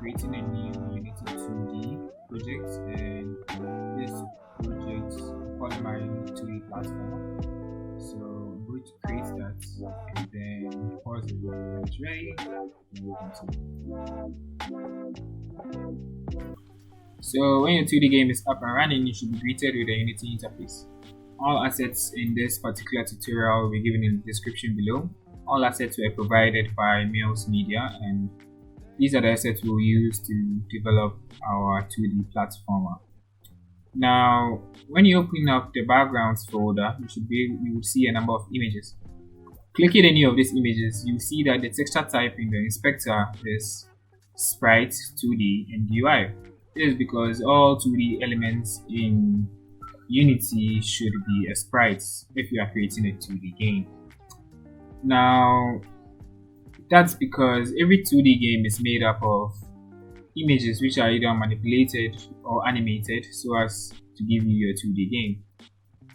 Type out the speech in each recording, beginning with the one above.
creating a new Unity 2D project, and this project I'm calling my 2D platform. So I'm going to create that and then pause it when it's ready and we'll continue. So when your 2D game is up and running, you should be greeted with a Unity interface. All assets in this particular tutorial will be given in the description below. All assets were provided by Mills Media, and these are the assets we'll use to develop our 2D platformer. Now, when you open up the backgrounds folder, you will see a number of images. Clicking any of these images, you see that the texture type in the inspector is Sprite, 2D, and UI. This is because all 2D elements in Unity should be a sprite if you are creating a 2D game. Now, that's because every 2D game is made up of images which are either manipulated or animated so as to give you a 2D game.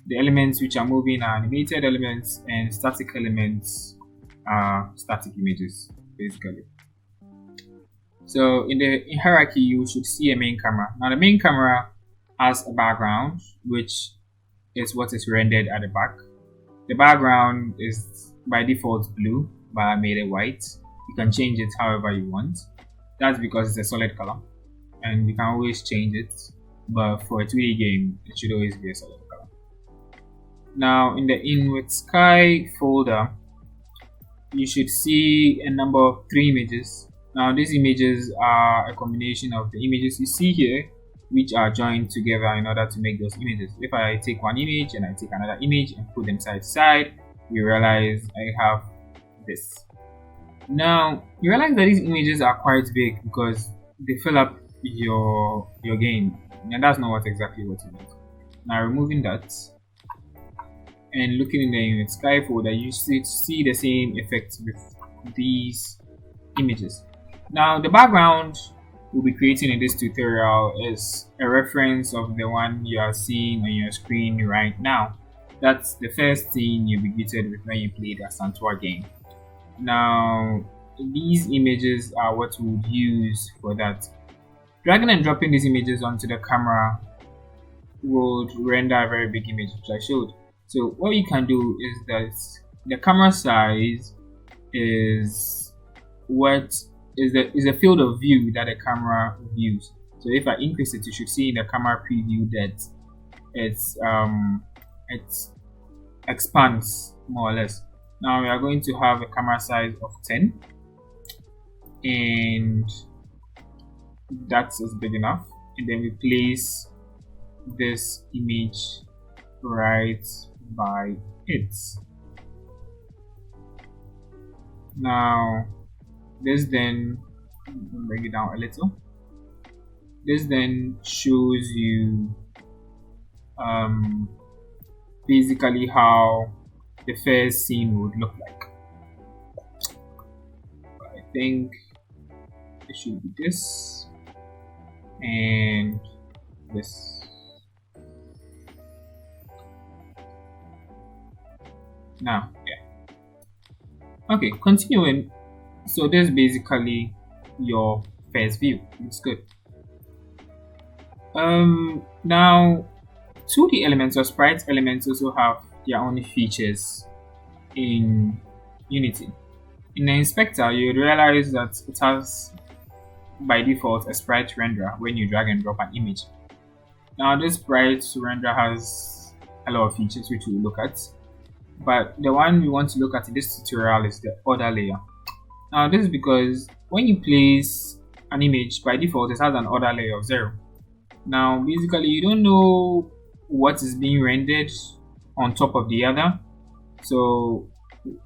The elements which are moving are animated elements, and static elements are static images, basically. So in the hierarchy, you should see a main camera. Now the main camera has a background, which is what is rendered at the back. The background is by default blue, but I made it white. You can change it however you want. That's because it's a solid color, and you can always change it. But for a 2D game, it should always be a solid color. Now in the In with Sky folder, you should see a number of 3 images. Now these images are a combination of the images you see here, which are joined together in order to make those images. If I take one image and I take another image and put them side to side, you realize I have this. Now you realize that these images are quite big because they fill up your game, and that's not exactly what you need. Now removing that and looking in the Sky folder, you see the same effect with these images. Now the background we'll be creating in this tutorial is a reference of the one you are seeing on your screen right now. That's the first thing you'll be greeted with when you play the Santua game. Now these images are what we would use for that. Dragging and dropping these images onto the camera would render a very big image, which I showed. So what you can do is that the camera size is a field of view that the camera views. So if I increase it, you should see in the camera preview that it expands more or less. Now we are going to have a camera size of 10, and that is big enough. And then we place this image right by it. Now this then, bring it down a little. This then shows you basically how the first scene would look like. I think it should be this and this. Now, yeah. Okay, continuing. So this is basically your first view. It's good. Now 2D elements or sprite elements also have their own features in Unity. In the inspector, you would realize that it has by default a sprite renderer when you drag and drop an image. Now this sprite renderer has a lot of features which we'll look at, but the one we want to look at in this tutorial is the order layer. Now this is because when you place an image, by default it has an order layer of 0. Now basically you don't know what is being rendered on top of the other. So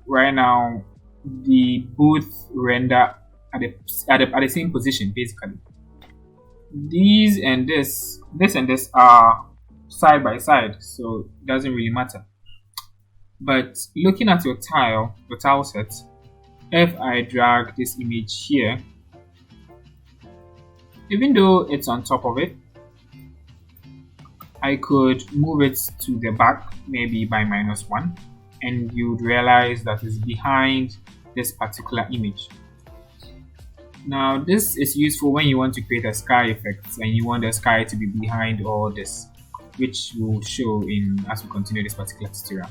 right now the both render at the same position basically. These and this and this are side by side, so it doesn't really matter. But looking at your tile set, if I drag this image here, even though it's on top of it, I could move it to the back maybe by -1, and you'd realize that it's behind this particular image. Now this is useful when you want to create a sky effect and you want the sky to be behind all this, which will show in as we continue this particular tutorial.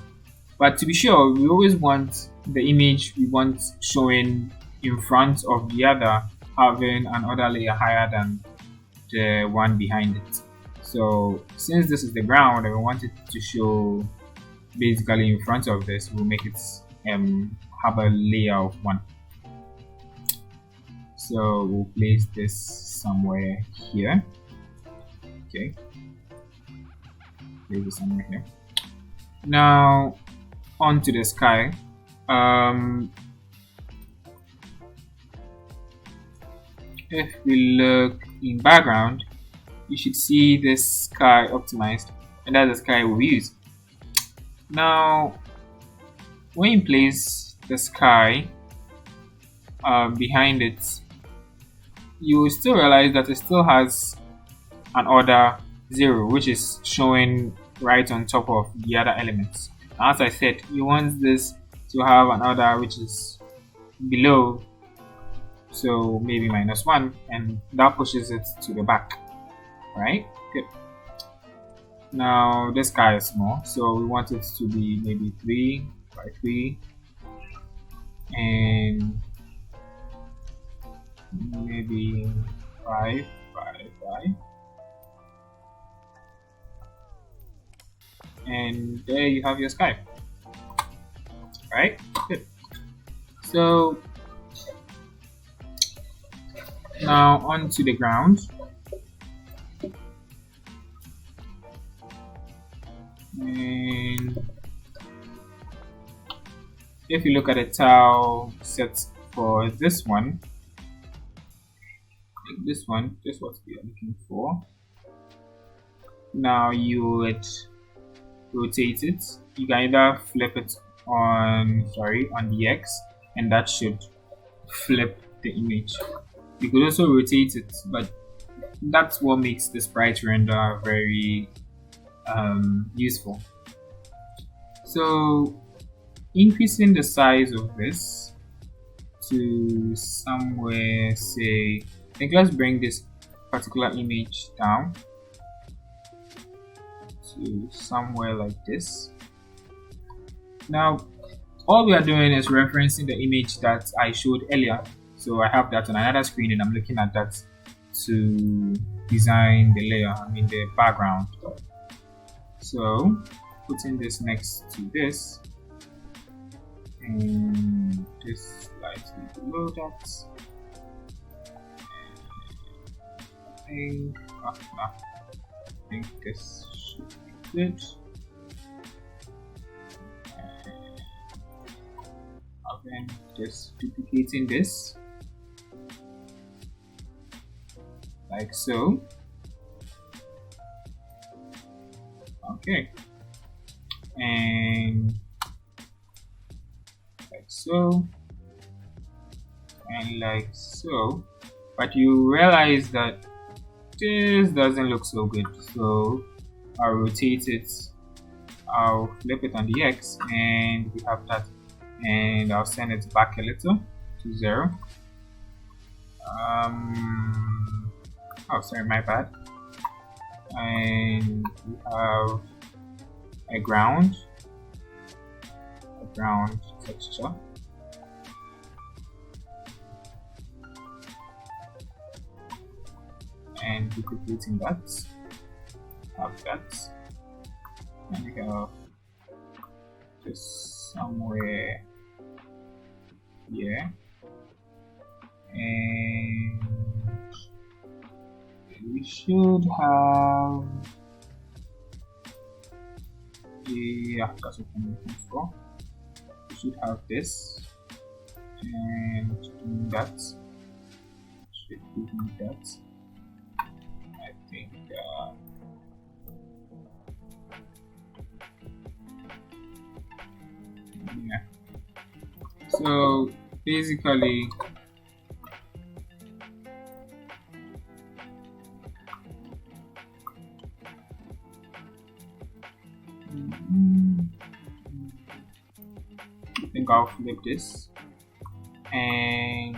But to be sure, we always want the image we want showing in front of the other having another layer higher than the one behind it. So since this is the ground and we want it to show basically in front of this, we'll make it have a layer of one. So we'll place this somewhere here. Okay, place it somewhere here. Now onto the sky. If we look in background, you should see this sky optimized, and that's the sky we'll use. Now, when you place the sky behind it, you will still realize that it still has an order 0, which is showing right on top of the other elements. As I said, you want this to have an order which is below, so maybe -1, and that pushes it to the back, right? Good. Now this guy is small, so we want it to be maybe 3 by 3 and maybe 5 by 5, and there you have your sky, right? Good. So now onto the ground. And if you look at the tile set for this one, like this one, just what we are looking for. Now you would rotate it. You can either flip it on the X, and that should flip the image. You could also rotate it, but that's what makes the sprite render very useful. So increasing the size of this to somewhere, say, I think let's bring this particular image down to somewhere like this. Now all we are doing is referencing the image that I showed earlier. So I have that on another screen and I'm looking at that to design the layer, the background. So putting this next to this and this slightly below that. I think this should be good. Then just duplicating this like so. Okay, and like so and like so, but you realize that this doesn't look so good, so I'll rotate it, I'll flip it on the X, and we have that, and I'll send it back a little to 0. Oh sorry, my bad. And we have a ground texture, and duplicating that, have that, and we have just somewhere here, and we should have, yeah, that's what I'm looking for. We should have this, and that should give me that. I think yeah. So basically I think I'll flip this and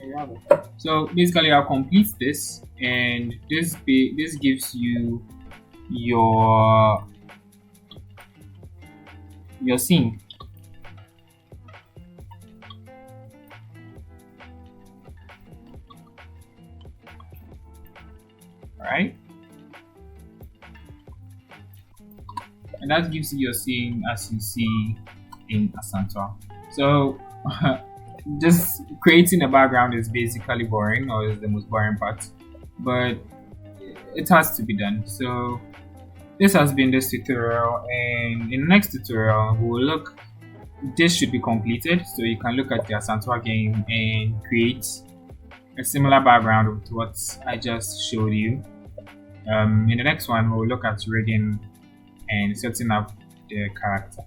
There you have it. So basically, I'll complete this, and this gives you your scene. All right, and that gives you your scene as you see in Asantwa. So just creating a background is basically boring, or is the most boring part, but it has to be done. So this has been this tutorial, and in the next tutorial we will look, this should be completed, so you can look at the Asantwa game and create a similar background to what I just showed you. In the next one we'll look at reading and setting up the character.